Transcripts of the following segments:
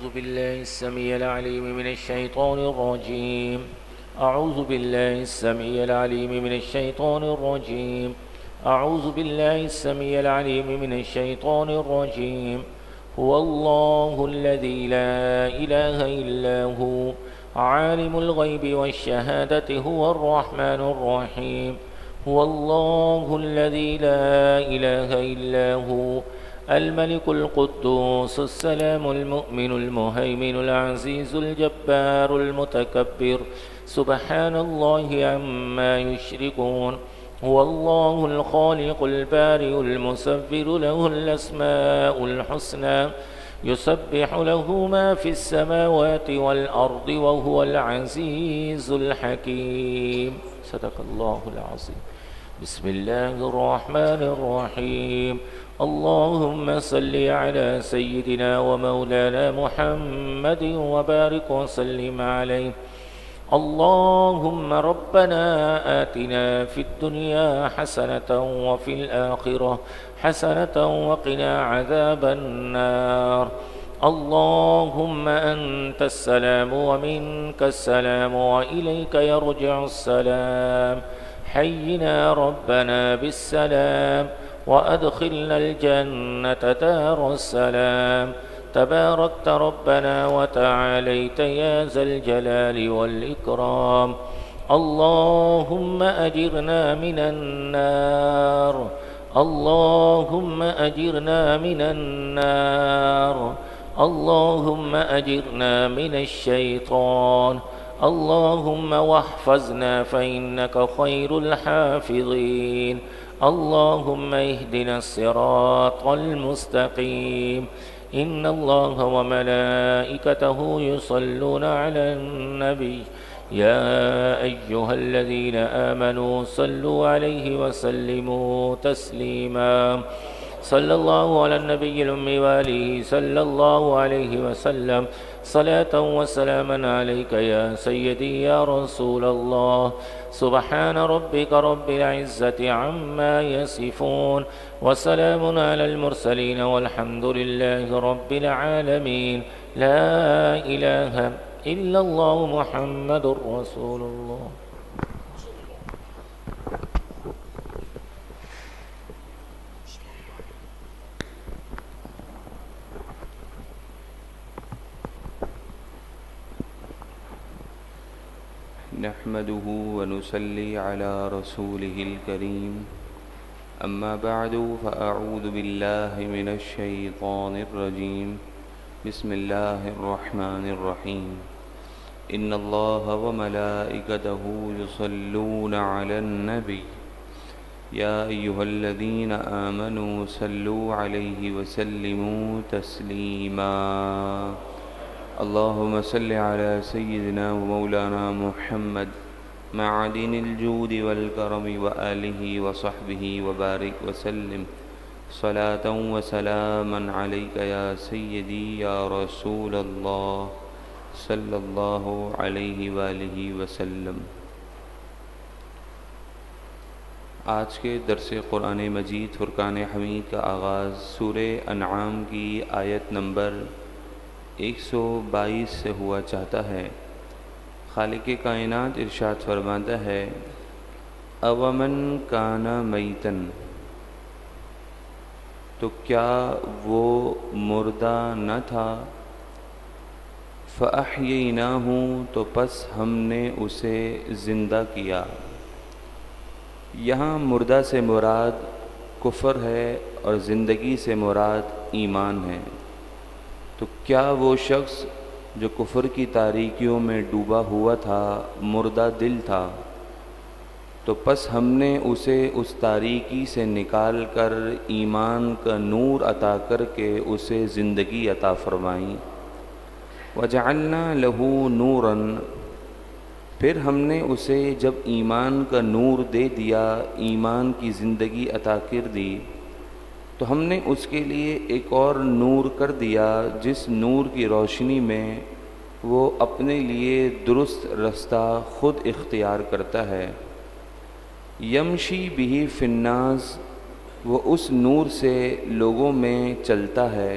أعوذ بالله السميع العليم من الشيطان الرجيم أعوذ بالله السميع العليم من الشيطان الرجيم أعوذ بالله السميع العليم من الشيطان الرجيم هو الله الذي لا إله إلا هو عالم الغيب والشهادة هو الرحمن الرحيم هو الله الذي لا إله إلا هو الملك القدوس السلام المؤمن المهيمن العزيز الجبار المتكبر سبحان الله عما يشركون هو الله الخالق البارئ المصور له الأسماء الحسنى يسبح له ما في السماوات والأرض وهو العزيز الحكيم صدق الله العظيم بسم الله الرحمن الرحيم اللهم صل على سيدنا ومولانا محمد وبارك وسلم عليه اللهم ربنا آتنا في الدنيا حسنة وفي الآخرة حسنة وقنا عذاب النار اللهم أنت السلام ومنك السلام وإليك يرجع السلام حينا ربنا بالسلام وأدخلنا الجنة دار السلام تباركت ربنا وتعاليت يا ذا الجلال والإكرام اللهم أجرنا من النار اللهم أجرنا من النار اللهم أجرنا من الشيطان اللهم واحفظنا فإنك خير الحافظين اللهم اهدنا الصراط المستقيم إن الله وملائكته يصلون على النبي يا أيها الذين آمنوا صلوا عليه وسلموا تسليما صلى الله على النبي الأمي وآله صلى الله عليه وسلم صلاة وسلاما عليك يا سيدي يا رسول الله سبحان ربك رب العزة عما يصفون وسلام على المرسلين والحمد لله رب العالمين لا إله إلا الله محمد رسول الله نحمده ونصلي على رسوله الكريم أما بعد فأعوذ بالله من الشيطان الرجيم بسم الله الرحمن الرحيم إن الله وملائكته يصلون على النبي يا أيها الذين آمنوا صلوا عليه وسلموا تسليما اللهم صل على سيدنا ومولانا محمد معدن الجود والكرم وآله وصحبه وبارك وسلم صلاة وسلاما عليك يا سيدي يا رسول الله صلی اللہ علیہ وآلہ وسلم۔ آج کے درس قرآن مجید فرقان حمید کا آغاز سورہ انعام کی آیت نمبر 122 سے ہوا چاہتا ہے۔ خالق کائنات ارشاد فرماتا ہے اومن کان میتن، تو کیا وہ مردہ نہ تھا، فَأَحْيَيْنَاهُ تو پس ہم نے اسے زندہ کیا۔ یہاں مردہ سے مراد کفر ہے اور زندگی سے مراد ایمان ہے۔ تو کیا وہ شخص جو کفر کی تاریکیوں میں ڈوبا ہوا تھا مردہ دل تھا، تو پس ہم نے اسے اس تاریکی سے نکال کر ایمان کا نور عطا کر کے اسے زندگی عطا فرمائی۔ وَجَعَلْنَا لَهُ نُورًا، پھر ہم نے اسے جب ایمان کا نور دے دیا، ایمان کی زندگی عطا کر دی، تو ہم نے اس کے لیے ایک اور نور کر دیا جس نور کی روشنی میں وہ اپنے لیے درست رستہ خود اختیار کرتا ہے۔ یمشی بہ فی الناس، وہ اس نور سے لوگوں میں چلتا ہے۔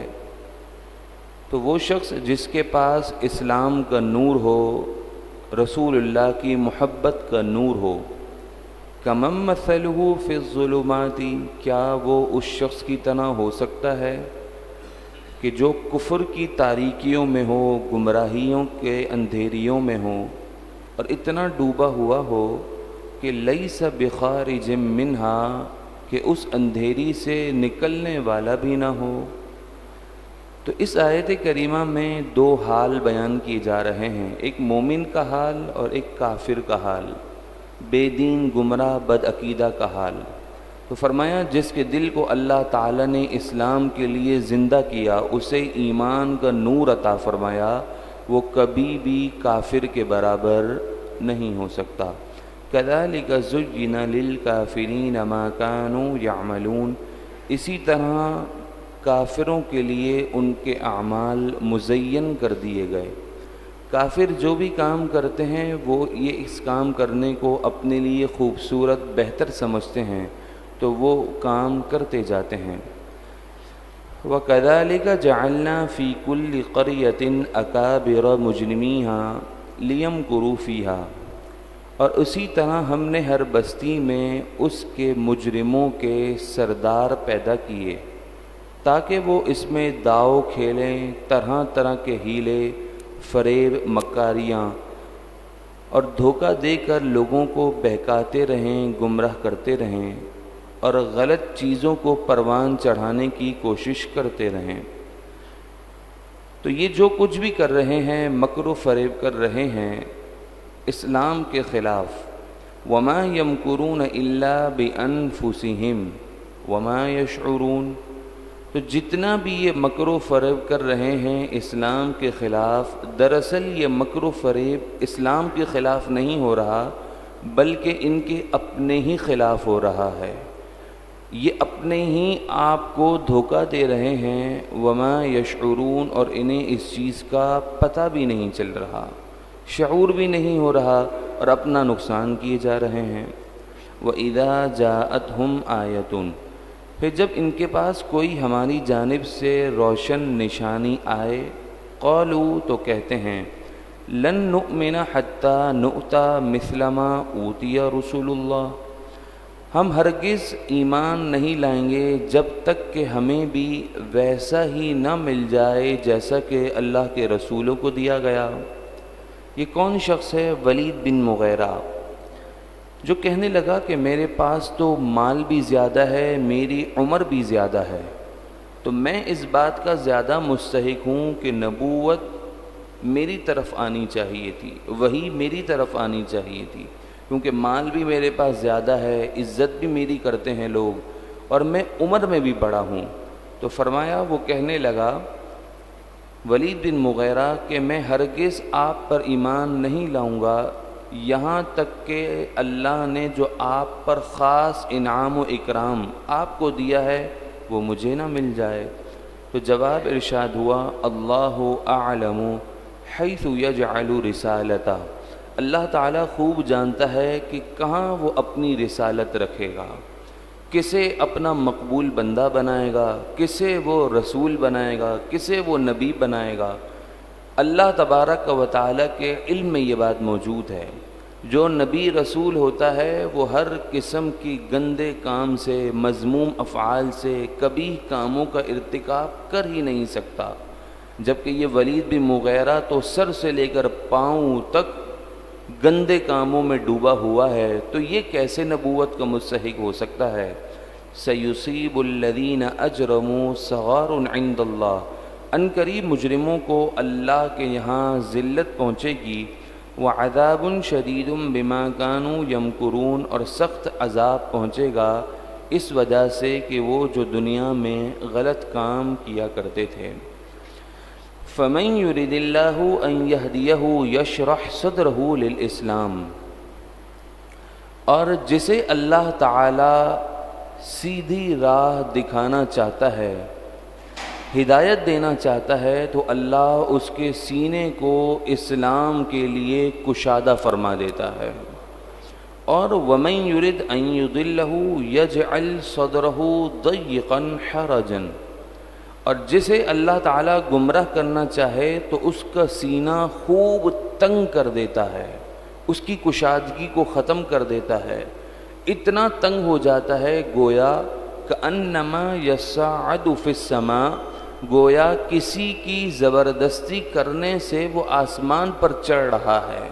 تو تو وہ شخص جس کے پاس اسلام کا نور ہو، رسول اللہ کی محبت کا نور ہو، کمم مثلہ فی الظلمات، کیا وہ اس شخص کی طرح ہو سکتا ہے کہ جو کفر کی تاریکیوں میں ہو، گمراہیوں کے اندھیریوں میں ہو، اور اتنا ڈوبا ہوا ہو کہ لیس بخارج منہا، کہ اس اندھیری سے نکلنے والا بھی نہ ہو۔ تو اس آیت کریمہ میں دو حال بیان کیے جا رہے ہیں، ایک مومن کا حال اور ایک کافر کا حال، بے دین گمراہ بد عقیدہ کا حال۔ تو فرمایا جس کے دل کو اللہ تعالیٰ نے اسلام کے لیے زندہ کیا، اسے ایمان کا نور عطا فرمایا، وہ کبھی بھی کافر کے برابر نہیں ہو سکتا۔ کذالک زین للکافرین ما کانوا یعملون، اسی طرح کافروں کے لیے ان کے اعمال مزین کر دیے گئے۔ کافر جو بھی کام کرتے ہیں وہ یہ اس کام کرنے کو اپنے لیے خوبصورت بہتر سمجھتے ہیں تو وہ کام کرتے جاتے ہیں۔ وَكَذَلِكَ جَعَلْنَا فِي كُلِّ قَرْيَةٍ أَكَابِرَ مُجْرِمِيهَا لِيَمْكُرُوا فِيهَا، اور اسی طرح ہم نے ہر بستی میں اس کے مجرموں کے سردار پیدا کیے تاکہ وہ اس میں داؤ کھیلیں، طرح طرح کے ہیلے، فریب، مکاریاں اور دھوکہ دے کر لوگوں کو بہکاتے رہیں، گمراہ کرتے رہیں اور غلط چیزوں کو پروان چڑھانے کی کوشش کرتے رہیں۔ تو یہ جو کچھ بھی کر رہے ہیں، مکر و فریب کر رہے ہیں اسلام کے خلاف، وما یمکرون الا بانفسہم وما یشعرون، تو جتنا بھی یہ مکر و فریب کر رہے ہیں اسلام کے خلاف، دراصل یہ مکر و فریب اسلام کے خلاف نہیں ہو رہا بلکہ ان کے اپنے ہی خلاف ہو رہا ہے۔ یہ اپنے ہی آپ کو دھوکہ دے رہے ہیں، وما یشعرون، اور انہیں اس چیز کا پتہ بھی نہیں چل رہا، شعور بھی نہیں ہو رہا اور اپنا نقصان کیے جا رہے ہیں۔ وَإِذَا جَاءَتْهُمْ آیَةٌ، پھر جب ان کے پاس کوئی ہماری جانب سے روشن نشانی آئے، قالوا، تو کہتے ہیں، لن نؤمن حتی نؤتی مثل ما اوتی رسول اللہ، ہم ہرگز ایمان نہیں لائیں گے جب تک کہ ہمیں بھی ویسا ہی نہ مل جائے جیسا کہ اللہ کے رسولوں کو دیا گیا۔ یہ کون شخص ہے؟ ولید بن مغیرہ، جو کہنے لگا کہ میرے پاس تو مال بھی زیادہ ہے، میری عمر بھی زیادہ ہے، تو میں اس بات کا زیادہ مستحق ہوں کہ نبوت میری طرف آنی چاہیے تھی، وہی میری طرف آنی چاہیے تھی، کیونکہ مال بھی میرے پاس زیادہ ہے، عزت بھی میری کرتے ہیں لوگ، اور میں عمر میں بھی بڑا ہوں۔ تو فرمایا، وہ کہنے لگا ولید بن مغیرہ کہ میں ہرگز آپ پر ایمان نہیں لاؤں گا یہاں تک کہ اللہ نے جو آپ پر خاص انعام و اکرام آپ کو دیا ہے وہ مجھے نہ مل جائے۔ تو جواب ارشاد ہوا، اللہ اعلم حیث یجعل رسالتہ، اللہ تعالیٰ خوب جانتا ہے کہ کہاں وہ اپنی رسالت رکھے گا، کسے اپنا مقبول بندہ بنائے گا، کسے وہ رسول بنائے گا، کسے وہ نبی بنائے گا۔ اللہ تبارک و تعالیٰ کے علم میں یہ بات موجود ہے، جو نبی رسول ہوتا ہے وہ ہر قسم کی گندے کام سے، مذموم افعال سے، کبھی کاموں کا ارتکاب کر ہی نہیں سکتا، جبکہ یہ ولید بن مغیرہ تو سر سے لے کر پاؤں تک گندے کاموں میں ڈوبا ہوا ہے، تو یہ کیسے نبوت کا مستحق ہو سکتا ہے؟ سیصیب الذین اجرموا صغار عند اللہ، ان قریب مجرموں کو اللہ کے یہاں ذلت پہنچے گی، وعذاب شدید بما کانوا یمکرون، اور سخت عذاب پہنچے گا اس وجہ سے کہ وہ جو دنیا میں غلط کام کیا کرتے تھے۔ فمن یرد اللہ ان یہدیہ یشرح صدرہ للاسلام، اور جسے اللہ تعالی سیدھی راہ دکھانا چاہتا ہے، ہدایت دینا چاہتا ہے، تو اللہ اس کے سینے کو اسلام کے لیے کشادہ فرما دیتا ہے۔ اور ومن یرد ان یضلہ یجعل صدرہ ضیقا حرجا، اور جسے اللہ تعالیٰ گمراہ کرنا چاہے تو اس کا سینہ خوب تنگ کر دیتا ہے، اس کی کشادگی کو ختم کر دیتا ہے، اتنا تنگ ہو جاتا ہے گویا کأنما یصعد فی السماء، گویا کسی کی زبردستی کرنے سے وہ آسمان پر چڑھ رہا ہے۔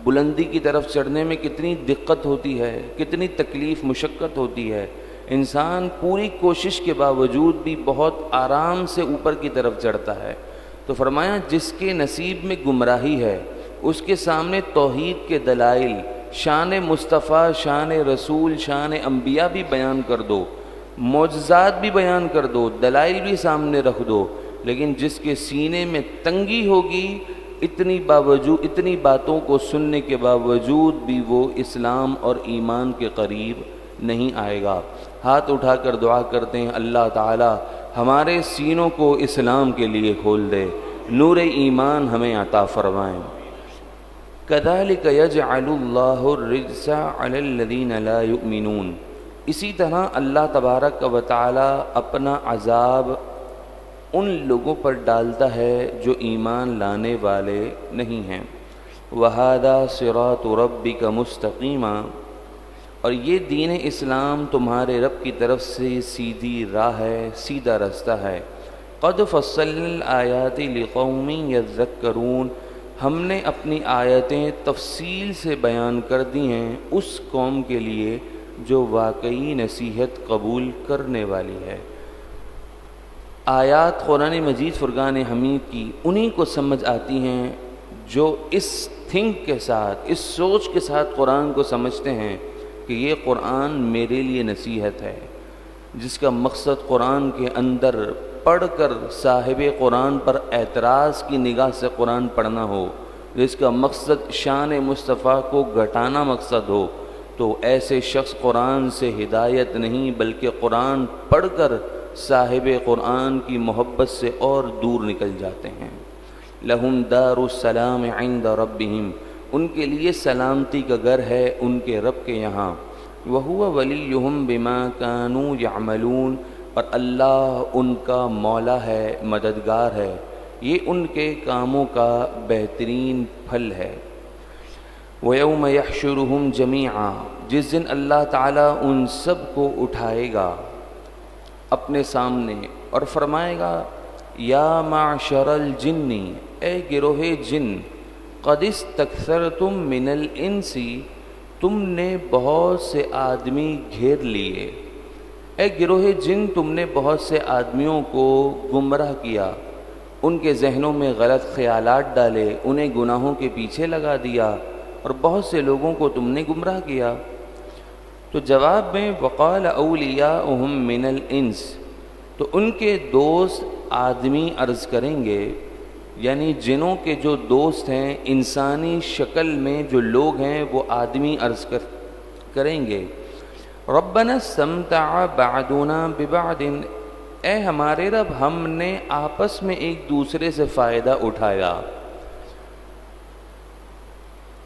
بلندی کی طرف چڑھنے میں کتنی دقت ہوتی ہے، کتنی تکلیف مشقت ہوتی ہے، انسان پوری کوشش کے باوجود بھی بہت آرام سے اوپر کی طرف چڑھتا ہے۔ تو فرمایا جس کے نصیب میں گمراہی ہے اس کے سامنے توحید کے دلائل، شان مصطفیٰ، شان رسول، شان انبیاء بھی بیان کر دو، معجزات بھی بیان کر دو، دلائل بھی سامنے رکھ دو، لیکن جس کے سینے میں تنگی ہوگی، اتنی باتوں کو سننے کے باوجود بھی وہ اسلام اور ایمان کے قریب نہیں آئے گا۔ ہاتھ اٹھا کر دعا کرتے ہیں اللہ تعالی ہمارے سینوں کو اسلام کے لیے کھول دے، نور ایمان ہمیں عطا فرمائیں۔ کذالک یجعل اللہ الرجس علی الذین لا یؤمنون، اسی طرح اللہ تبارک و تعالی اپنا عذاب ان لوگوں پر ڈالتا ہے جو ایمان لانے والے نہیں ہیں۔ وَهَذَا صِرَاطُ رَبِّكَ مُسْتَقِيمًا، اور یہ دین اسلام تمہارے رب کی طرف سے سیدھی راہ ہے، سیدھا رستہ ہے۔ قَدْ فَصَّلْنَا الْآيَاتِ لِقَوْمٍ يَذَّكَّرُونَ، ہم نے اپنی آیتیں تفصیل سے بیان کر دی ہیں اس قوم کے لیے جو واقعی نصیحت قبول کرنے والی ہے۔ آیات قرآن مجید فرقان حمید کی انہی کو سمجھ آتی ہیں جو اس تھنک کے ساتھ، اس سوچ کے ساتھ قرآن کو سمجھتے ہیں کہ یہ قرآن میرے لیے نصیحت ہے، جس کا مقصد قرآن کے اندر پڑھ کر صاحب قرآن پر اعتراض کی نگاہ سے قرآن پڑھنا ہو، جس کا مقصد شان مصطفیٰ کو گھٹانا مقصد ہو، تو ایسے شخص قرآن سے ہدایت نہیں بلکہ قرآن پڑھ کر صاحب قرآن کی محبت سے اور دور نکل جاتے ہیں۔ لہم دار السلام عند ربہم، ان کے لیے سلامتی کا گھر ہے ان کے رب کے یہاں۔ وہو ولیہم بما کانوا یعملون، اور اللہ ان کا مولا ہے، مددگار ہے، یہ ان کے کاموں کا بہترین پھل ہے۔ وَيَوْمَ يَحْشُرُهُمْ جَمِيعًا، جس دن اللہ تعالیٰ ان سب کو اٹھائے گا اپنے سامنے اور فرمائے گا یا معشر الجن، اے گروہ جن، قد استکثرتم من الانس، تم نے بہت سے آدمی گھیر لیے۔ اے گروہ جن، تم نے بہت سے آدمیوں کو گمراہ کیا، ان کے ذہنوں میں غلط خیالات ڈالے، انہیں گناہوں کے پیچھے لگا دیا، اور بہت سے لوگوں کو تم نے گمراہ کیا۔ تو جواب میں وقال اولیاؤہم من الانس، تو ان کے دوست آدمی عرض کریں گے، یعنی جنوں کے جو دوست ہیں انسانی شکل میں جو لوگ ہیں وہ آدمی عرض کریں گے، ربنا استمتع بعضنا ببعض، اے ہمارے رب ہم نے آپس میں ایک دوسرے سے فائدہ اٹھایا۔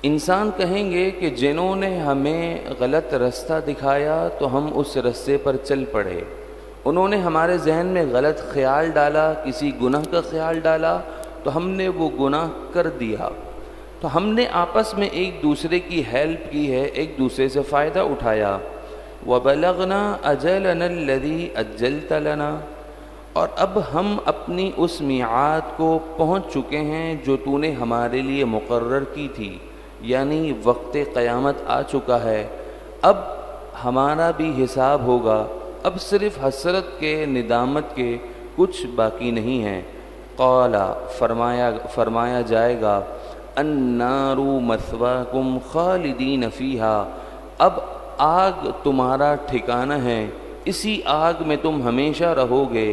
انسان کہیں گے کہ جنہوں نے ہمیں غلط رستہ دکھایا تو ہم اس رستے پر چل پڑے، انہوں نے ہمارے ذہن میں غلط خیال ڈالا، کسی گناہ کا خیال ڈالا تو ہم نے وہ گناہ کر دیا، تو ہم نے آپس میں ایک دوسرے کی ہیلپ کی ہے، ایک دوسرے سے فائدہ اٹھایا۔ وَبَلَغْنَا أَجَلَنَا الَّذِي أَجَّلْتَ لَنَا، اور اب ہم اپنی اس میعاد کو پہنچ چکے ہیں جو تو نے ہمارے لیے مقرر کی تھی، یعنی وقت قیامت آ چکا ہے، اب ہمارا بھی حساب ہوگا، اب صرف حسرت کے، ندامت کے کچھ باقی نہیں ہے۔ قال، فرمایا جائے گا، النار مثواکم خالدین فیہا، اب آگ تمہارا ٹھکانہ ہے، اسی آگ میں تم ہمیشہ رہو گے،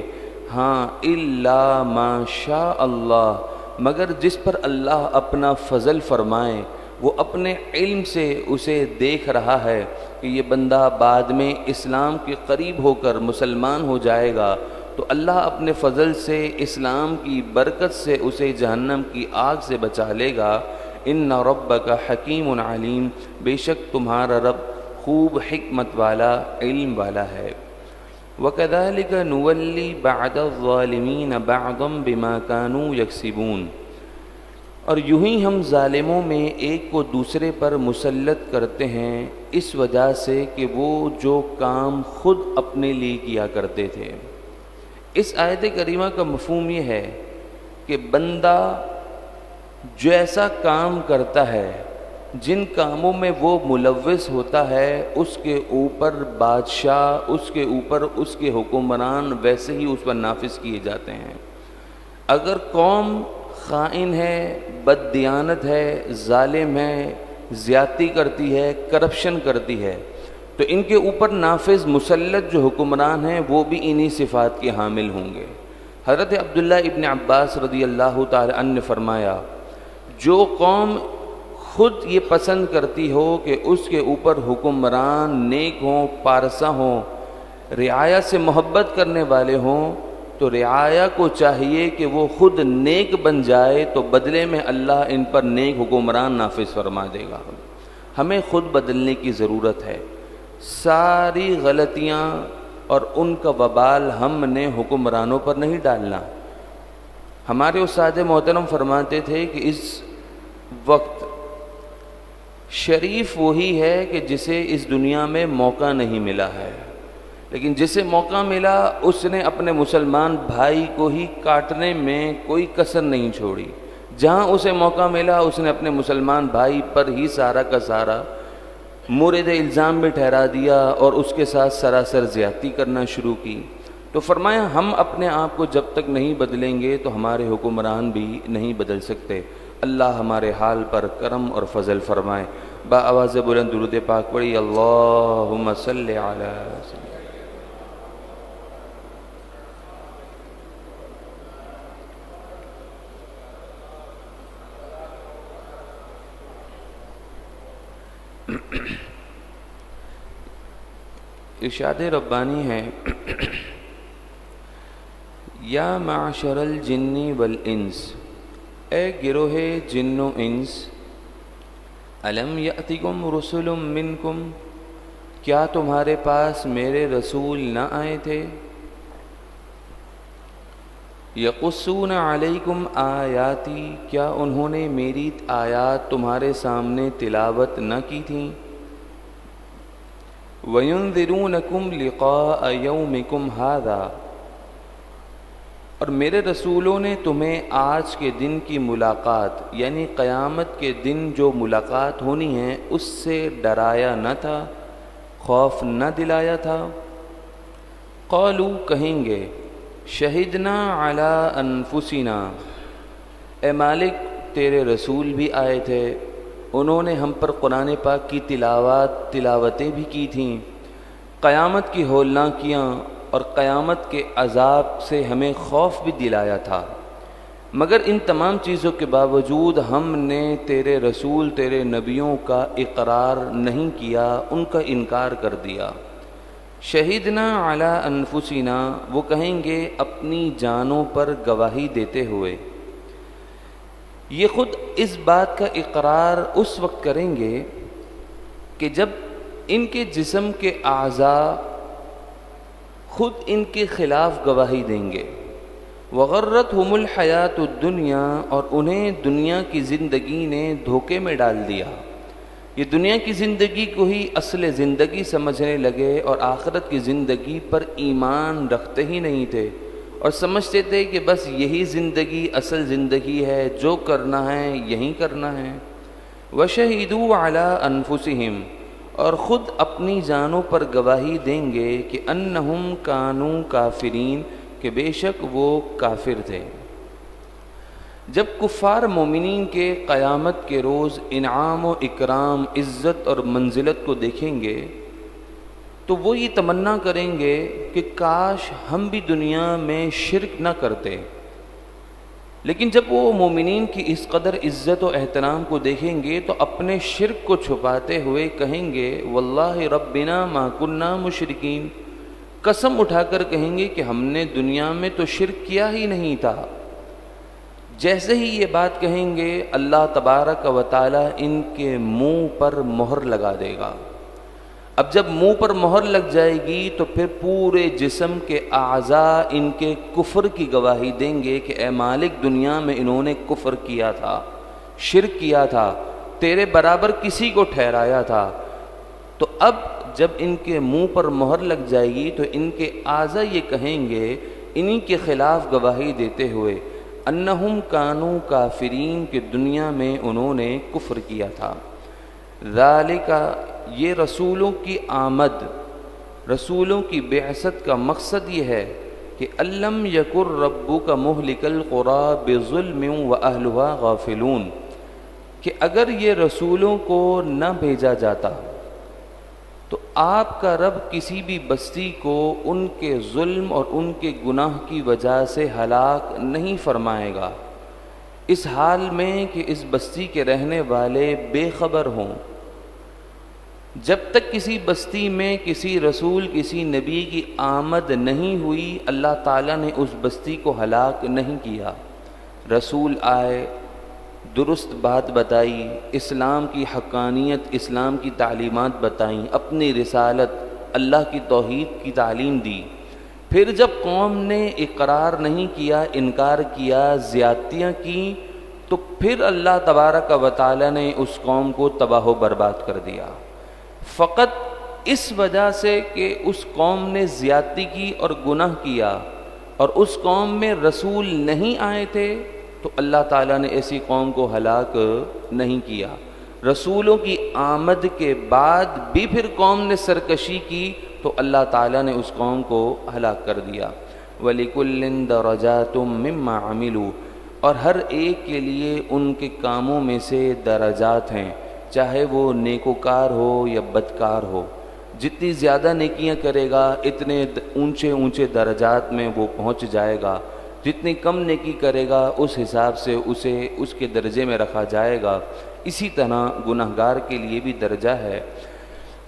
ہاں الا ما شاء اللہ، مگر جس پر اللہ اپنا فضل فرمائے، وہ اپنے علم سے اسے دیکھ رہا ہے کہ یہ بندہ بعد میں اسلام کے قریب ہو کر مسلمان ہو جائے گا، تو اللہ اپنے فضل سے، اسلام کی برکت سے اسے جہنم کی آگ سے بچا لے گا۔ ان ربک حکیم علیم، بے شک تمہارا رب خوب حکمت والا، علم والا ہے۔ وَكَذَلِكَ نُوَلِّي بَعْضَ الظَّالِمِينَ بَعْضًا بِمَا كَانُوا يَكْسِبُونَ، اور یوں ہی ہم ظالموں میں ایک کو دوسرے پر مسلط کرتے ہیں اس وجہ سے کہ وہ جو کام خود اپنے لیے کیا کرتے تھے۔ اس آیت کریمہ کا مفہوم یہ ہے کہ بندہ جو ایسا کام کرتا ہے، جن کاموں میں وہ ملوث ہوتا ہے، اس کے اوپر بادشاہ، اس کے اوپر اس کے حکمران ویسے ہی اس پر نافذ کیے جاتے ہیں۔ اگر قوم خائن ہے، بددیانت ہے، ظالم ہے، زیادتی کرتی ہے، کرپشن کرتی ہے، تو ان کے اوپر نافذ مسلط جو حکمران ہیں وہ بھی انہی صفات کے حامل ہوں گے۔ حضرت عبداللہ ابن عباس رضی اللہ تعالی عنہ نے فرمایا، جو قوم خود یہ پسند کرتی ہو کہ اس کے اوپر حکمران نیک ہوں، پارسا ہوں، رعایا سے محبت کرنے والے ہوں، تو رعایا کو چاہیے کہ وہ خود نیک بن جائے، تو بدلے میں اللہ ان پر نیک حکمران نافذ فرما دے گا۔ ہمیں خود بدلنے کی ضرورت ہے۔ ساری غلطیاں اور ان کا وبال ہم نے حکمرانوں پر نہیں ڈالنا۔ ہمارے استاد محترم فرماتے تھے کہ اس وقت شریف وہی ہے کہ جسے اس دنیا میں موقع نہیں ملا ہے، لیکن جسے موقع ملا اس نے اپنے مسلمان بھائی کو ہی کاٹنے میں کوئی کسر نہیں چھوڑی۔ جہاں اسے موقع ملا اس نے اپنے مسلمان بھائی پر ہی سارا کا سارا مورد الزام میں ٹھہرا دیا اور اس کے ساتھ سراسر زیادتی کرنا شروع کی۔ تو فرمایا ہم اپنے آپ کو جب تک نہیں بدلیں گے تو ہمارے حکمران بھی نہیں بدل سکتے۔ اللہ ہمارے حال پر کرم اور فضل فرمائے۔ با آواز بلند درود پاک پڑھی، اللہم صلی علی سیدنا۔ ارشاد ربانی ہے، یا معشر الجن والانس، اے گروہ جن و انس، الم یأتکم رسل منکم، کیا تمہارے پاس میرے رسول نہ آئے تھے؟ یقصون علیکم آیاتی، کیا انہوں نے میری آیات تمہارے سامنے تلاوت نہ کی تھیں؟ وَيُنذِرُونَكُمْ لِقَاءَ يَوْمِكُمْ هَذَا، اور میرے رسولوں نے تمہیں آج کے دن کی ملاقات یعنی قیامت کے دن جو ملاقات ہونی ہے اس سے ڈرایا نہ تھا، خوف نہ دلایا تھا؟ قالوا، کہیں گے، شہدنا علی انفسنا، اے مالک تیرے رسول بھی آئے تھے، انہوں نے ہم پر قرآن پاک کی تلاوتیں بھی کی تھیں، قیامت کی ہولناکیاں اور قیامت کے عذاب سے ہمیں خوف بھی دلایا تھا، مگر ان تمام چیزوں کے باوجود ہم نے تیرے رسول، تیرے نبیوں کا اقرار نہیں کیا، ان کا انکار کر دیا۔ شہیدنا علی انفسنا، وہ کہیں گے اپنی جانوں پر گواہی دیتے ہوئے۔ یہ خود اس بات کا اقرار اس وقت کریں گے کہ جب ان کے جسم کے اعضاء خود ان کے خلاف گواہی دیں گے۔ وغرتہم الحیات الدنیا، اور انہیں دنیا کی زندگی نے دھوکے میں ڈال دیا، یہ دنیا کی زندگی کو ہی اصل زندگی سمجھنے لگے اور آخرت کی زندگی پر ایمان رکھتے ہی نہیں تھے، اور سمجھتے تھے کہ بس یہی زندگی اصل زندگی ہے، جو کرنا ہے یہی کرنا ہے۔ وَشَهِدُوا عَلَىٰ أَنفُسِهِمْ، اور خود اپنی جانوں پر گواہی دیں گے کہ أَنَّهُمْ كَانُوا كَافِرِينَ، کہ بے شک وہ کافر تھے۔ جب کفار مومنین کے قیامت کے روز انعام و اکرام، عزت اور منزلت کو دیکھیں گے تو وہ یہ تمنا کریں گے کہ کاش ہم بھی دنیا میں شرک نہ کرتے، لیکن جب وہ مومنین کی اس قدر عزت و احترام کو دیکھیں گے تو اپنے شرک کو چھپاتے ہوئے کہیں گے واللہ ربنا ما کننا مشرکین، قسم اٹھا کر کہیں گے کہ ہم نے دنیا میں تو شرک کیا ہی نہیں تھا۔ جیسے ہی یہ بات کہیں گے اللہ تبارک و تعالی ان کے منہ پر مہر لگا دے گا۔ اب جب منہ پر مہر لگ جائے گی تو پھر پورے جسم کے اعضاء ان کے کفر کی گواہی دیں گے کہ اے مالک دنیا میں انہوں نے کفر کیا تھا، شرک کیا تھا، تیرے برابر کسی کو ٹھہرایا تھا۔ تو اب جب ان کے منہ پر مہر لگ جائے گی تو ان کے اعضاء یہ کہیں گے انہی کے خلاف گواہی دیتے ہوئے انہم کانوا کافرین، کہ دنیا میں انہوں نے کفر کیا تھا۔ ذالک، یہ رسولوں کی آمد، رسولوں کی بعثت کا مقصد یہ ہے کہ الم یکر ربک مہلک القری بظلم واہلھا غافلون، کہ اگر یہ رسولوں کو نہ بھیجا جاتا تو آپ کا رب کسی بھی بستی کو ان کے ظلم اور ان کے گناہ کی وجہ سے ہلاک نہیں فرمائے گا، اس حال میں کہ اس بستی کے رہنے والے بے خبر ہوں۔ جب تک کسی بستی میں کسی رسول، کسی نبی کی آمد نہیں ہوئی، اللہ تعالیٰ نے اس بستی کو ہلاک نہیں کیا۔ رسول آئے، درست بات بتائی، اسلام کی حقانیت، اسلام کی تعلیمات بتائیں، اپنی رسالت، اللہ کی توحید کی تعلیم دی۔ پھر جب قوم نے اقرار نہیں کیا، انکار کیا، زیادتیاں کی، تو پھر اللہ تبارک و تعالیٰ نے اس قوم کو تباہ و برباد کر دیا، فقط اس وجہ سے کہ اس قوم نے زیادتی کی اور گناہ کیا اور اس قوم میں رسول نہیں آئے تھے، تو اللہ تعالیٰ نے ایسی قوم کو ہلاک نہیں کیا۔ رسولوں کی آمد کے بعد بھی پھر قوم نے سرکشی کی تو اللہ تعالیٰ نے اس قوم کو ہلاک کر دیا۔ وَلِكُلٍّ دَرَجَاتٌ مِّمَّا عَمِلُوا، اور ہر ایک کے لیے ان کے کاموں میں سے درجات ہیں، چاہے وہ نیکوکار ہو یا بدکار ہو۔ جتنی زیادہ نیکیاں کرے گا اتنے اونچے اونچے درجات میں وہ پہنچ جائے گا، جتنی کم نیکی کرے گا اس حساب سے اسے اس کے درجے میں رکھا جائے گا۔ اسی طرح گناہگار کے لیے بھی درجہ ہے۔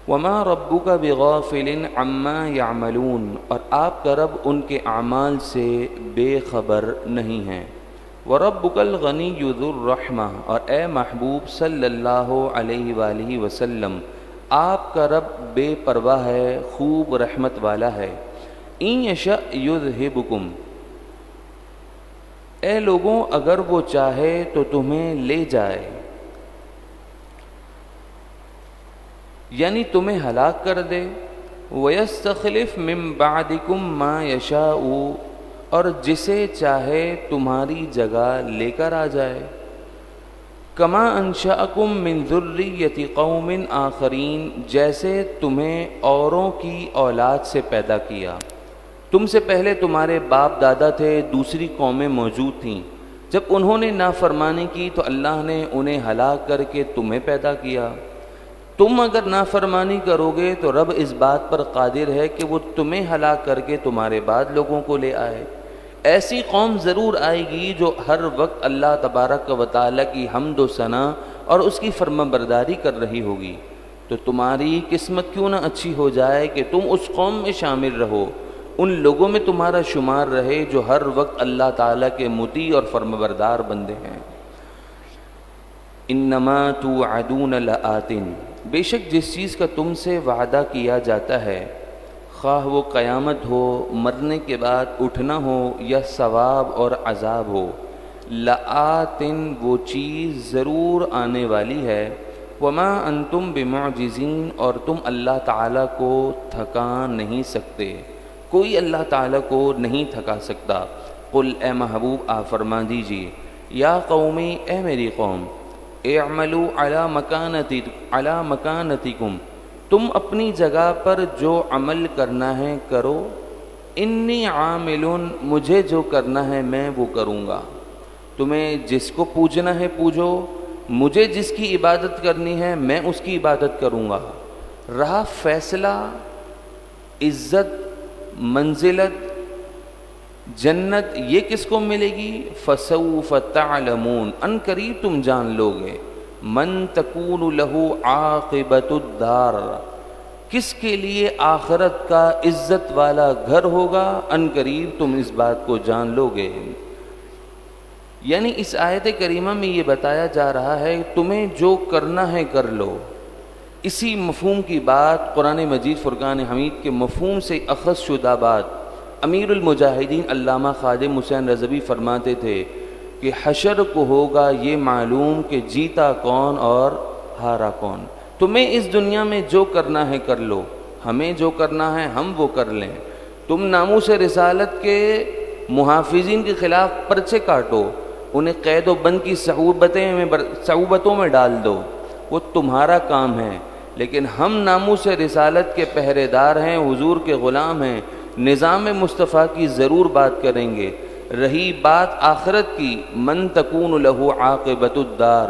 وَمَا رَبُّكَ بِغَافِلٍ عَمَّا يَعْمَلُونَ، اور آپ کا رب ان کے اعمال سے بے خبر نہیں ہیں۔ وَرَبُّكَ الْغَنِيُّ ذُو الرَّحْمَةِ، اور اے محبوب صلی اللہ علیہ وآلہ وسلم، آپ کا رب بے پرواہ ہے، خوب رحمت والا ہے۔ إِن يَشَأْ يُذْهِبْكُمْ، اے لوگوں اگر وہ چاہے تو تمہیں لے جائے، یعنی تمہیں ہلاک کر دے۔ وَيَسْتَخْلِفْ مِن بَعْدِكُم مَّا يَشَاءُ، اور جسے چاہے تمہاری جگہ لے کر آ جائے۔ کما انشأکم من ذریۃ قوم آخرین، جیسے تمہیں اوروں کی اولاد سے پیدا کیا۔ تم سے پہلے تمہارے باپ دادا تھے، دوسری قومیں موجود تھیں، جب انہوں نے نافرمانی کی تو اللہ نے انہیں ہلاک کر کے تمہیں پیدا کیا۔ تم اگر نافرمانی کرو گے تو رب اس بات پر قادر ہے کہ وہ تمہیں ہلاک کر کے تمہارے بعد لوگوں کو لے آئے۔ ایسی قوم ضرور آئے گی جو ہر وقت اللہ تبارک و تعالیٰ کی حمد و ثنا اور اس کی فرمانبرداری کر رہی ہوگی۔ تو تمہاری قسمت کیوں نہ اچھی ہو جائے کہ تم اس قوم میں شامل رہو، ان لوگوں میں تمہارا شمار رہے جو ہر وقت اللہ تعالیٰ کے مطیع اور فرمانبردار بندے ہیں۔ انما توعدون لآت، بے شک جس چیز کا تم سے وعدہ کیا جاتا ہے، خواہ وہ قیامت ہو، مرنے کے بعد اٹھنا ہو، یا ثواب اور عذاب ہو، لآت، وہ چیز ضرور آنے والی ہے۔ وما انتم بمعجزین، اور تم اللہ تعالیٰ کو تھکا نہیں سکتے، کوئی اللہ تعالیٰ کو نہیں تھکا سکتا۔ قل، اے محبوب آپ فرما دیجئے، یا قومی، اے میری قوم، اعملوا علی مکانتکم، تم اپنی جگہ پر جو عمل کرنا ہے کرو، انی عامل، مجھے جو کرنا ہے میں وہ کروں گا۔ تمہیں جس کو پوجنا ہے پوجو، مجھے جس کی عبادت کرنی ہے میں اس کی عبادت کروں گا۔ رہا فیصلہ، عزت، منزلت، جنت، یہ کس کو ملے گی؟ فسوف تعلمون، ان قریب تم جان لو گے۔ من تکون لہ عاقبۃ الدار، کس کے لیے آخرت کا عزت والا گھر ہوگا، ان قریب تم اس بات کو جان لو گے۔ یعنی اس آیت کریمہ میں یہ بتایا جا رہا ہے تمہیں جو کرنا ہے کر لو، اسی مفہوم کی بات قرآن مجید فرقان حمید کے مفہوم سے اخذ شدہ بات امیر المجاہدین علامہ خادم حسین رضوی فرماتے تھے کہ حشر کو ہوگا یہ معلوم کہ جیتا کون اور ہارا کون۔ تمہیں اس دنیا میں جو کرنا ہے کر لو، ہمیں جو کرنا ہے ہم وہ کر لیں۔ تم ناموس رسالت کے محافظین کے خلاف پرچے کاٹو، انہیں قید و بند کی صعوبتوں میں ڈال دو، وہ تمہارا کام ہے، لیکن ہم ناموس رسالت کے پہرے دار ہیں، حضور کے غلام ہیں، نظام مصطفیٰ کی ضرور بات کریں گے۔ رہی بات آخرت کی، من تکون لہ عاقبۃ الدار،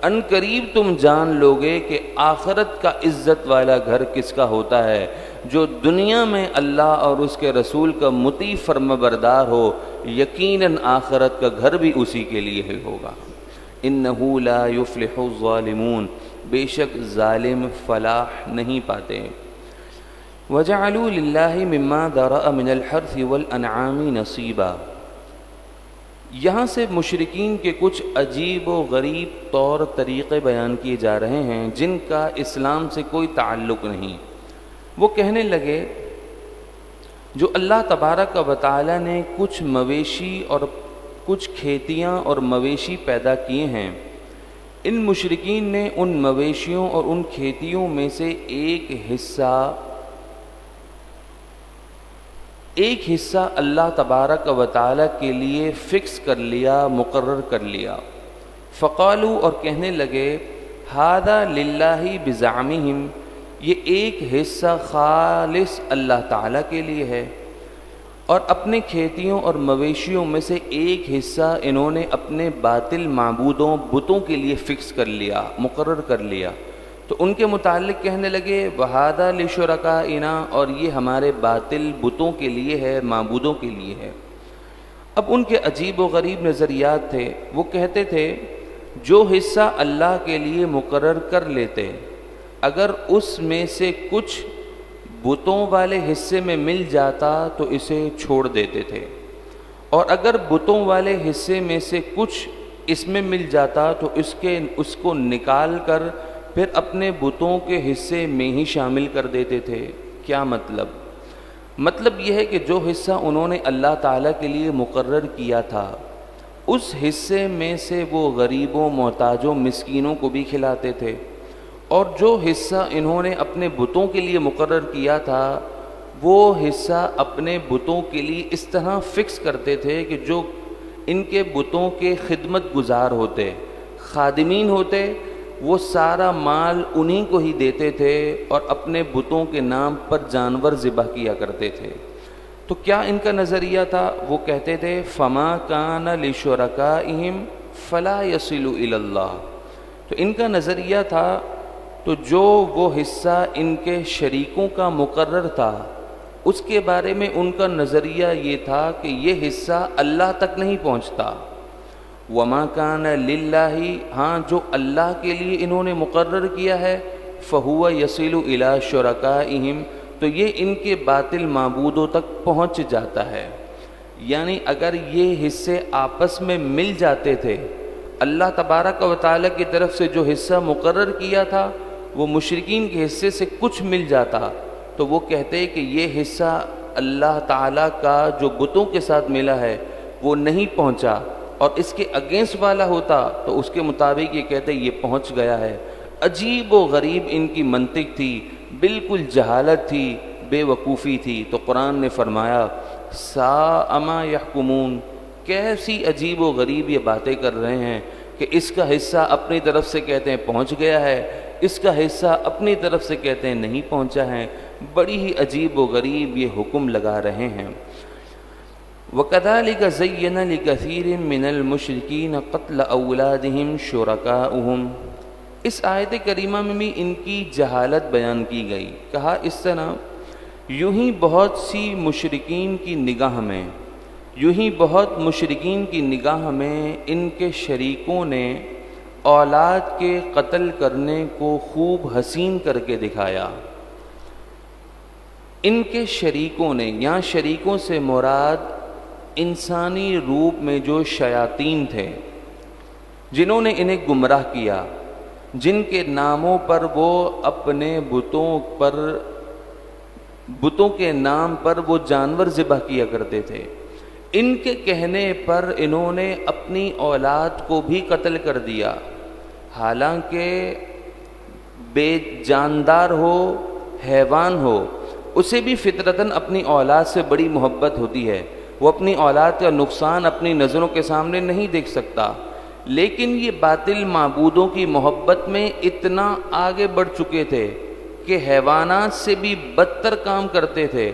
ان قریب تم جان لوگے کہ آخرت کا عزت والا گھر کس کا ہوتا ہے، جو دنیا میں اللہ اور اس کے رسول کا مطیع فرمانبردار ہو، یقیناً آخرت کا گھر بھی اسی کے لیے ہی ہوگا۔ انہ لا یفلح الظالمون، بے شک ظالم فلاح نہیں پاتے۔ وجعلوا للہ مما ذرأ من الحرث والانعام نصیبا، یہاں سے مشرکین کے کچھ عجیب و غریب طور طریقے بیان کیے جا رہے ہیں جن کا اسلام سے کوئی تعلق نہیں۔ وہ کہنے لگے جو اللہ تبارک و تعالی نے کچھ مویشی اور کچھ کھیتیاں اور مویشی پیدا کیے ہیں، ان مشرکین نے ان مویشیوں اور ان کھیتیوں میں سے ایک حصہ اللہ تبارک و تعالی کے لیے فکس کر لیا، مقرر کر لیا۔ فقالوا، اور کہنے لگے، ھذا للہ بزعمہم، یہ ایک حصہ خالص اللہ تعالیٰ کے لیے ہے، اور اپنے کھیتیوں اور مویشیوں میں سے ایک حصہ انہوں نے اپنے باطل معبودوں بتوں کے لیے فکس کر لیا، مقرر کر لیا۔ تو ان کے متعلق کہنے لگے وَھَذَا لِشُرَكَائِنَا، اور یہ ہمارے باطل بتوں کے لیے ہے، معبودوں کے لیے ہے۔ اب ان کے عجیب و غریب نظریات تھے۔ وہ کہتے تھے جو حصہ اللہ کے لیے مقرر کر لیتے، اگر اس میں سے کچھ بتوں والے حصے میں مل جاتا تو اسے چھوڑ دیتے تھے، اور اگر بتوں والے حصے میں سے کچھ اس میں مل جاتا تو اس کو نکال کر پھر اپنے بتوں کے حصے میں ہی شامل کر دیتے تھے۔ کیا مطلب یہ ہے کہ جو حصہ انہوں نے اللہ تعالیٰ کے لیے مقرر کیا تھا، اس حصے میں سے وہ غریبوں، محتاجوں، مسکینوں کو بھی کھلاتے تھے، اور جو حصہ انہوں نے اپنے بتوں کے لیے مقرر کیا تھا وہ حصہ اپنے بتوں کے لیے اس طرح فکس کرتے تھے کہ جو ان کے بتوں کے خدمت گزار ہوتے، خادمین ہوتے، وہ سارا مال انہی کو ہی دیتے تھے اور اپنے بتوں کے نام پر جانور ذبح کیا کرتے تھے۔ تو کیا ان کا نظریہ تھا؟ وہ کہتے تھے فما کان لشرکائہم فلا یصل الی اللہ، تو ان کا نظریہ تھا تو جو وہ حصہ ان کے شریکوں کا مقرر تھا اس کے بارے میں ان کا نظریہ یہ تھا کہ یہ حصہ اللہ تک نہیں پہنچتا۔ وما کان للہ، ہاں جو اللہ کے لیے انہوں نے مقرر کیا ہے، فہو یصل الی شرکائہم، تو یہ ان کے باطل معبودوں تک پہنچ جاتا ہے۔ یعنی اگر یہ حصے آپس میں مل جاتے تھے، اللہ تبارک و تعالیٰ کی طرف سے جو حصہ مقرر کیا تھا وہ مشرکین کے حصے سے کچھ مل جاتا تو وہ کہتے کہ یہ حصہ اللہ تعالیٰ کا جو بتوں کے ساتھ ملا ہے وہ نہیں پہنچا، اور اس کے اگینسٹ والا ہوتا تو اس کے مطابق یہ کہتے یہ پہنچ گیا ہے۔ عجیب و غریب ان کی منطق تھی، بالکل جہالت تھی، بے وقوفی تھی۔ تو قرآن نے فرمایا ساء ما یحکمون، کیسی عجیب و غریب یہ باتیں کر رہے ہیں کہ اس کا حصہ اپنی طرف سے کہتے ہیں پہنچ گیا ہے، اس کا حصہ اپنی طرف سے کہتے ہیں نہیں پہنچا ہے۔ بڑی ہی عجیب و غریب یہ حکم لگا رہے ہیں۔ وَكَذَلِكَ زَيَّنَ لِكَثِيرٍ مِّنَ الْمُشْرِكِينَ قَتْلَ أَوْلَادِهِمْ شُرَكَاؤُهُمْ، اس آیت کریمہ میں بھی ان کی جہالت بیان کی گئی۔ کہا اس طرح یوں ہی بہت مشرکین کی نگاہ میں ان کے شریکوں نے اولاد کے قتل کرنے کو خوب حسین کر کے دکھایا۔ ان کے شریکوں نے، یہاں شریکوں سے مراد انسانی روپ میں جو شیاطین تھے جنہوں نے انہیں گمراہ کیا، جن کے ناموں پر وہ اپنے بتوں کے نام پر وہ جانور ذبح کیا کرتے تھے، ان کے کہنے پر انہوں نے اپنی اولاد کو بھی قتل کر دیا، حالانکہ بے جاندار ہو، حیوان ہو، اسے بھی فطرتاً اپنی اولاد سے بڑی محبت ہوتی ہے، وہ اپنی اولاد کا نقصان اپنی نظروں کے سامنے نہیں دیکھ سکتا، لیکن یہ باطل معبودوں کی محبت میں اتنا آگے بڑھ چکے تھے کہ حیوانات سے بھی بدتر کام کرتے تھے،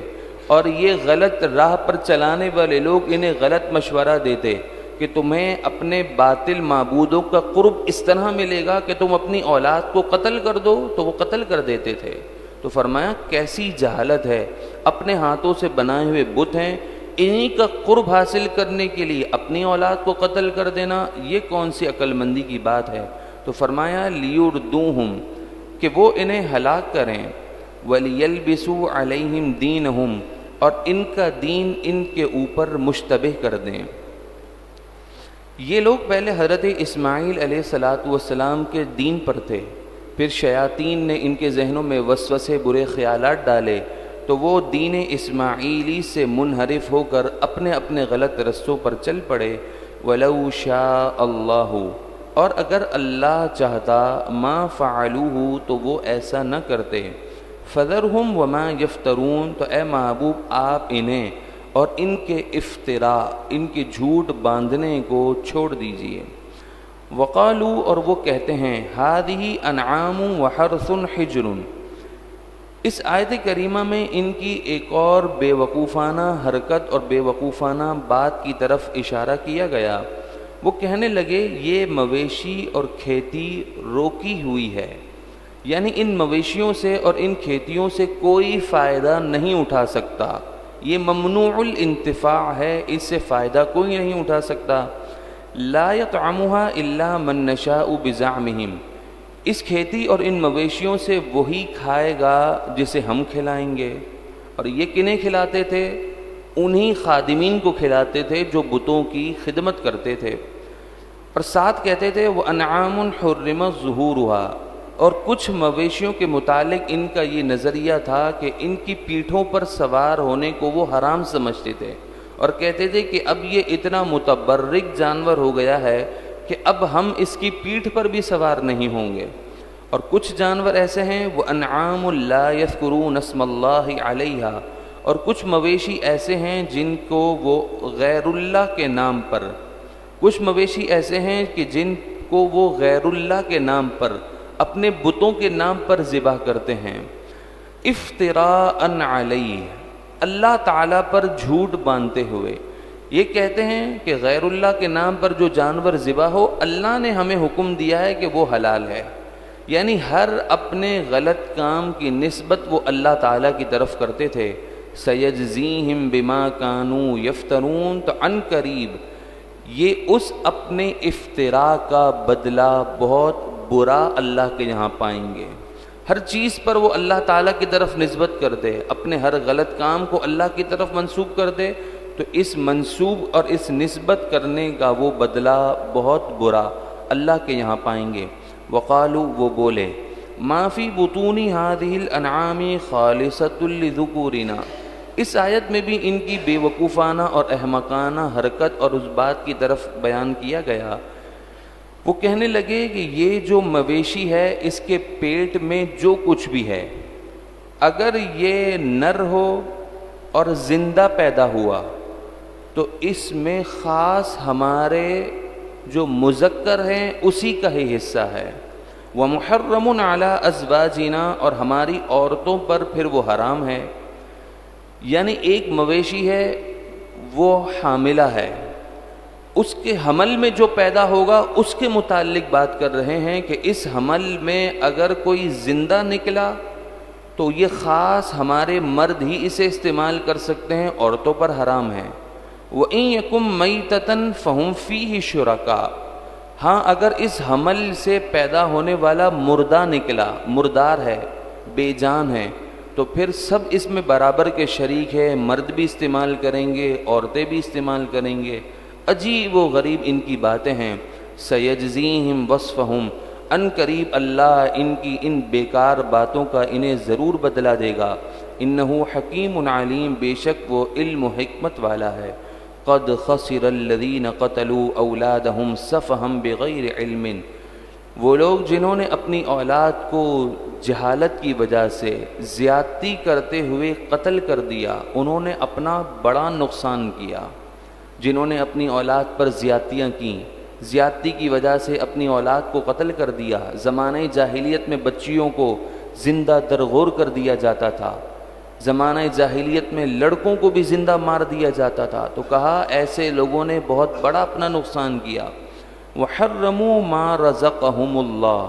اور یہ غلط راہ پر چلانے والے لوگ انہیں غلط مشورہ دیتے کہ تمہیں اپنے باطل معبودوں کا قرب اس طرح ملے گا کہ تم اپنی اولاد کو قتل کر دو، تو وہ قتل کر دیتے تھے۔ تو فرمایا کیسی جہالت ہے، اپنے ہاتھوں سے بنائے ہوئے بت ہیں، انہی کا قرب حاصل کرنے کے لیے اپنی اولاد کو قتل کر دینا، یہ کون سی عقل مندی کی بات ہے۔ تو فرمایا لیردوہم، کہ وہ انہیں ہلاک کریں، ولیلبسوا علیہم دینہم، اور ان کا دین ان کے اوپر مشتبہ کر دیں۔ یہ لوگ پہلے حضرت اسماعیل علیہ السلام کے دین پر تھے، پھر شیاطین نے ان کے ذہنوں میں وسوسے، برے خیالات ڈالے، تو وہ دین اسماعیلی سے منحرف ہو کر اپنے اپنے غلط رستوں پر چل پڑے۔ وَلَوْ شَاءَ اللَّهُ، اور اگر اللہ چاہتا، ما فعلوہ، تو وہ ایسا نہ کرتے۔ فَذَرْهُمْ وَمَا يَفْتَرُونَ، تو اے محبوب آپ انہیں اور ان کے افتراء، ان کے جھوٹ باندھنے کو چھوڑ دیجئے۔ وقالوا، اور وہ کہتے ہیں، ہذہ انعام وحرث حجر، اس آیت کریمہ میں ان کی ایک اور بے وقوفانہ حرکت اور بے وقوفانہ بات کی طرف اشارہ کیا گیا۔ وہ کہنے لگے یہ مویشی اور کھیتی روکی ہوئی ہے، یعنی ان مویشیوں سے اور ان کھیتیوں سے کوئی فائدہ نہیں اٹھا سکتا، یہ ممنوع الانتفاع ہے، اس سے فائدہ کوئی نہیں اٹھا سکتا۔ لا یطعمها الا من نشاء بزعمہم، اس کھیتی اور ان مویشیوں سے وہی کھائے گا جسے ہم کھلائیں گے۔ اور یہ کنہیں کھلاتے تھے؟ انہی خادمین کو کھلاتے تھے جو بتوں کی خدمت کرتے تھے۔ اور ساتھ کہتے تھے وَأَنْعَامٌ حُرِّمَتْ ظُهُورُهَا، اور کچھ مویشیوں کے متعلق ان کا یہ نظریہ تھا کہ ان کی پیٹھوں پر سوار ہونے کو وہ حرام سمجھتے تھے، اور کہتے تھے کہ اب یہ اتنا متبرک جانور ہو گیا ہے کہ اب ہم اس کی پیٹھ پر بھی سوار نہیں ہوں گے۔ اور کچھ جانور ایسے ہیں وَأَنْعَامٌ لَا يَذْكُرُونَ اسْمَ اللَّهِ عَلَيْهَا، اور کچھ مویشی ایسے ہیں جن کو وہ غیر اللہ کے نام پر، کچھ مویشی ایسے ہیں کہ جن کو وہ غیر اللہ کے نام پر، اپنے بتوں کے نام پر ذبح کرتے ہیں۔ افتراء علیہ، اللہ تعالیٰ پر جھوٹ باندھتے ہوئے یہ کہتے ہیں کہ غیر اللہ کے نام پر جو جانور ذبح ہو، اللہ نے ہمیں حکم دیا ہے کہ وہ حلال ہے، یعنی ہر اپنے غلط کام کی نسبت وہ اللہ تعالیٰ کی طرف کرتے تھے۔ سیجزیہم بما کانوا یفترون، تو عن قریب یہ اس اپنے افتراء کا بدلہ بہت برا اللہ کے یہاں پائیں گے۔ ہر چیز پر وہ اللہ تعالیٰ کی طرف نسبت کر دے، اپنے ہر غلط کام کو اللہ کی طرف منسوب کر دے، تو اس منسوب اور اس نسبت کرنے کا وہ بدلہ بہت برا اللہ کے یہاں پائیں گے۔ وقالوا، وہ بولے، ما فی بطون هذه الانعام خالصۃ لذکورنا، اس آیت میں بھی ان کی بے وقوفانہ اور احمقانہ حرکت اور اس بات کی طرف بیان کیا گیا۔ وہ کہنے لگے کہ یہ جو مویشی ہے اس کے پیٹ میں جو کچھ بھی ہے، اگر یہ نر ہو اور زندہ پیدا ہوا تو اس میں خاص ہمارے جو مذکر ہیں اسی کا ہی حصہ ہے۔ وَمُحَرَّمٌ عَلَىٰ أَزْوَاجِنَا، اور ہماری عورتوں پر پھر وہ حرام ہے۔ یعنی ایک مویشی ہے، وہ حاملہ ہے، اس کے حمل میں جو پیدا ہوگا اس کے متعلق بات کر رہے ہیں کہ اس حمل میں اگر کوئی زندہ نکلا تو یہ خاص ہمارے مرد ہی اسے استعمال کر سکتے ہیں، عورتوں پر حرام ہے۔ وَإِن يَكُن مَيْتَةً فَهُمْ فِيهِ شُرَكَاء، ہاں اگر اس حمل سے پیدا ہونے والا مردہ نکلا، مردار ہے، بے جان ہے، تو پھر سب اس میں برابر کے شریک ہے، مرد بھی استعمال کریں گے، عورتیں بھی استعمال کریں گے۔ عجیب و غریب ان کی باتیں ہیں۔ سیجزیہم وصفہم، ان قریب اللہ ان کی ان بیکار باتوں کا انہیں ضرور بدلہ دے گا۔ انہو حکیم علیم، بے شک وہ علم و حکمت والا ہے۔ قد خسر الذین قتلوا اولادہم سفہا بغیر علم، وہ لوگ جنہوں نے اپنی اولاد کو جہالت کی وجہ سے زیادتی کرتے ہوئے قتل کر دیا، انہوں نے اپنا بڑا نقصان کیا۔ جنہوں نے اپنی اولاد پر زیادتیاں کیں، زیادتی کی وجہ سے اپنی اولاد کو قتل کر دیا۔ زمانہ جاہلیت میں بچیوں کو زندہ درغور کر دیا جاتا تھا، زمانہ جاہلیت میں لڑکوں کو بھی زندہ مار دیا جاتا تھا، تو کہا ایسے لوگوں نے بہت بڑا اپنا نقصان کیا۔ وَحَرَّمُوا مَا رَزَقَهُمُ اللَّهُ،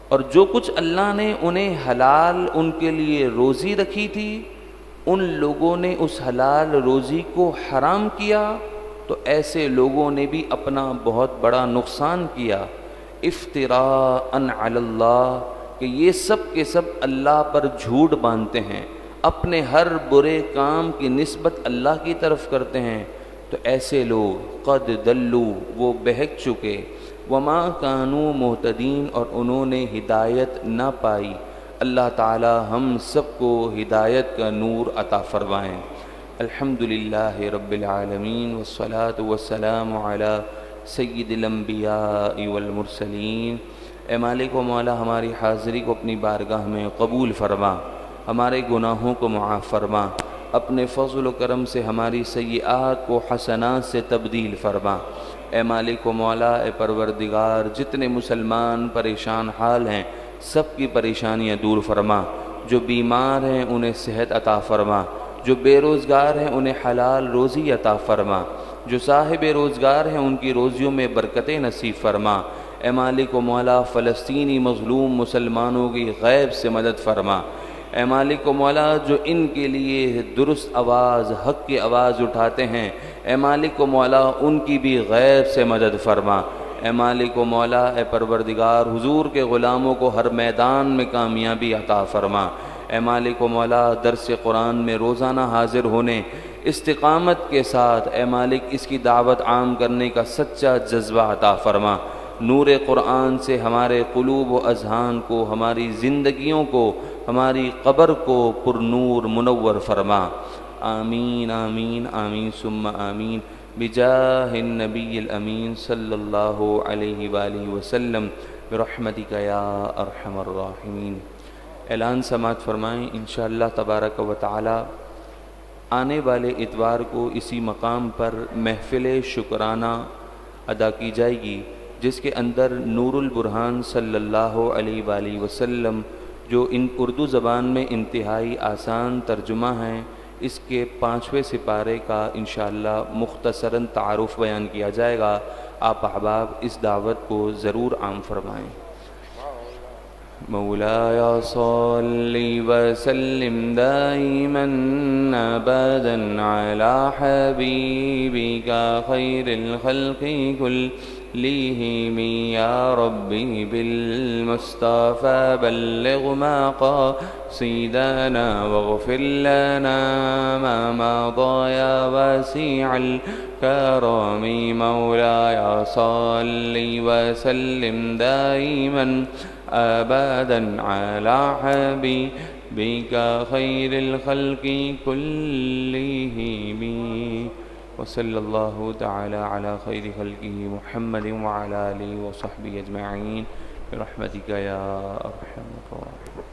اور جو کچھ اللہ نے انہیں حلال ان کے لیے روزی رکھی تھی، ان لوگوں نے اس حلال روزی کو حرام کیا، تو ایسے لوگوں نے بھی اپنا بہت بڑا نقصان کیا۔ افتراء علی اللہ، کہ یہ سب کے سب اللہ پر جھوٹ باندھتے ہیں، اپنے ہر برے کام کی نسبت اللہ کی طرف کرتے ہیں، تو ایسے لوگ قد دلوا، وہ بہک چکے، وما کانوا مہتدین، اور انہوں نے ہدایت نہ پائی۔ اللہ تعالی ہم سب کو ہدایت کا نور عطا فرمائیں۔ الحمدللہ رب العالمین، والصلاة والسلام علی سید الانبیاء والمرسلین۔ اے مالک و مولا، ہماری حاضری کو اپنی بارگاہ میں قبول فرما، ہمارے گناہوں کو معاف فرما، اپنے فضل و کرم سے ہماری سیئات کو حسنات سے تبدیل فرما۔ اے مالک و مولا، اے پروردگار، جتنے مسلمان پریشان حال ہیں سب کی پریشانیاں دور فرما، جو بیمار ہیں انہیں صحت عطا فرما، جو بے روزگار ہیں انہیں حلال روزی عطا فرما، جو صاحب روزگار ہیں ان کی روزیوں میں برکتیں نصیب فرما۔ اے مالک و مولا، فلسطینی مظلوم مسلمانوں کی غیب سے مدد فرما۔ اے مالک و مولا، جو ان کے لیے درست آواز، حق کی آواز اٹھاتے ہیں، اے مالک و مولا، ان کی بھی غیب سے مدد فرما۔ اے مالک و مولا، اے پروردگار، حضور کے غلاموں کو ہر میدان میں کامیابی عطا فرما۔ اے مالک و مولا، درس قرآن میں روزانہ حاضر ہونے، استقامت کے ساتھ اے مالک اس کی دعوت عام کرنے کا سچا جذبہ عطا فرما۔ نور قرآن سے ہمارے قلوب و اذہان کو، ہماری زندگیوں کو، ہماری قبر کو پر نور منور فرما۔ آمین آمین آمین ثم آمین، بجاہ النبی الامین صلی اللہ علیہ وآلہ وسلم، برحمتک یا ارحم الراحمین۔ اعلان سماعت فرمائیں، انشاءاللہ تبارک و تعالی آنے والے اتوار کو اسی مقام پر محفل شکرانہ ادا کی جائے گی، جس کے اندر نور البرہان صلی اللہ علیہ وآلہ وسلم، جو ان اردو زبان میں انتہائی آسان ترجمہ ہیں، اس کے 5ویں سپارے کا انشاءاللہ مختصراً تعارف بیان کیا جائے گا۔ آپ احباب اس دعوت کو ضرور عام فرمائیں۔ مولایا صلی وسلم دائما ابدا علی حبیبک خیر الخلق كلهم یا ربی بالمصطفى بلغ مقاصدنا واغفر لنا ما مضى یا واسع الكرم مولایا صلی وسلم دائما ابدا علی حبیبک خیر الخلق كلهم وصلی اللہ تعالی علی خیر خلقہ محمد وعلی آلہ وصحبہ اجمعین برحمتک یا ارحم الراحمین۔